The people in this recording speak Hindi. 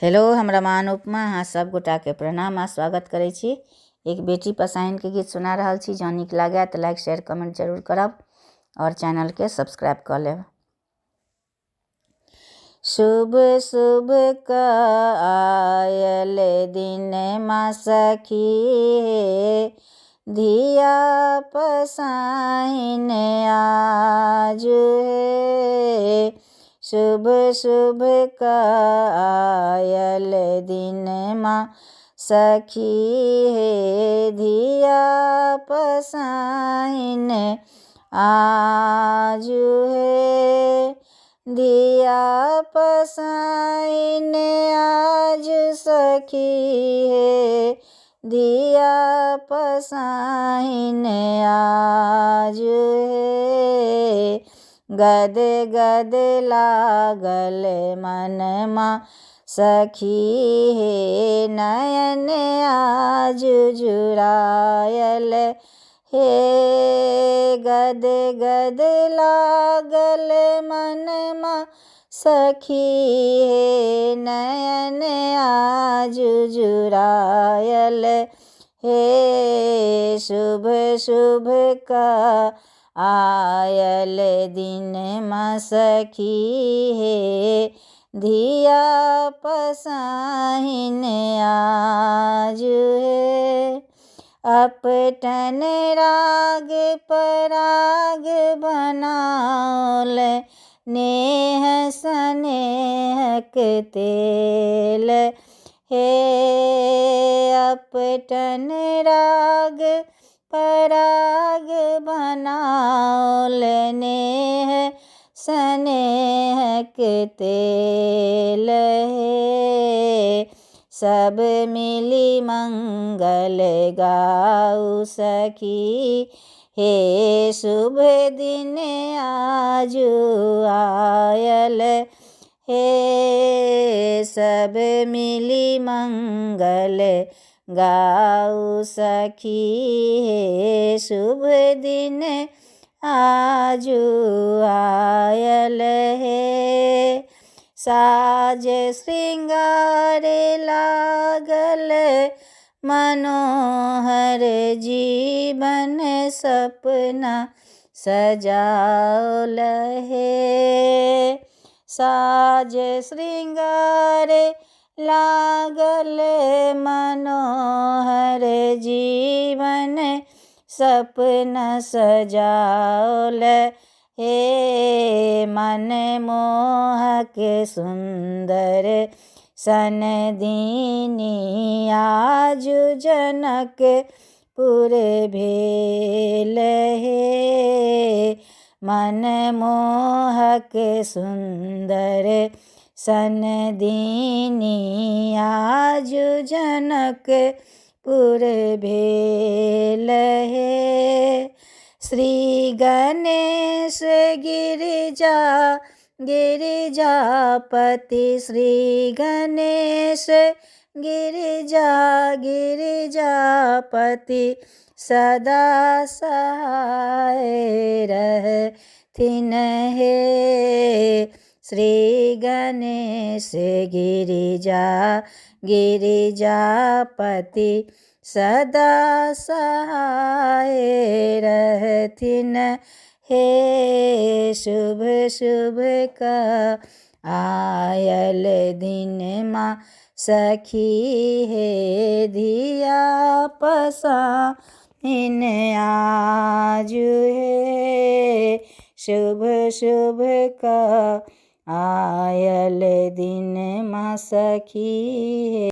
हेलो, हमरा माँ अनुपमा अहाँ सब गोटा के प्रणाम आ स्वागत करै छी। एक बेटी पसाइन के गीत सुना रहल छी। जँ नीक लागे तो लाइक शेयर कमेंट जरूर करब और चैनल के सब्सक्राइब कर लेब। शुभ शुभ का आयल दिन माँ सखी धिया पसाइन आज है। शुभ शुभ का आयल दिन माँ सखी है धिया पसाइन आज है। धिया पसाइन आज सखी है धिया पसाइन आज है। गद गद लागल मनमा सखी है नयन आज जुड़ायल हे। गद गद लागल मनमा सखी है नयन आज जुड़ायल हे। शुभ शुभ का आयल दिन माँ सखी है धिया पसाइन आज है। अपटन राग पराग बनाओल नेह स्नेहक तेल हे। अपटन राग पराग बनाओल नेह स्नेहक तेल हे। सब मिली मंगल गाऊ सखी हे शुभ दिन आज आयल हे। सब मिली मंगल गाऊ सखी हे शुभ दिन आज आयल हे। साज श्रृंगार लागल मनोहर जीवन सपना सजाओल हे। साज श्रृंगार लागल मनोहर जीवन सपना सजाओल हे। मन मोहक सुंदर सनदीनी आज जनकपुर भेल हे। मन मोहक सुंदर सनदीनी आज जनकपुर भेल हे। श्री गणेश गिरिजापति श्री गणेश गिरिजापति सदा सहाय रहथिन हे। श्री गणेश गिरिजापति सदा सहाय रहथिन हे। शुभ शुभ का आयल दिन माँ सखी है धिया पसाइन आज है। शुभ शुभ का आयल दिन माँ सखी है।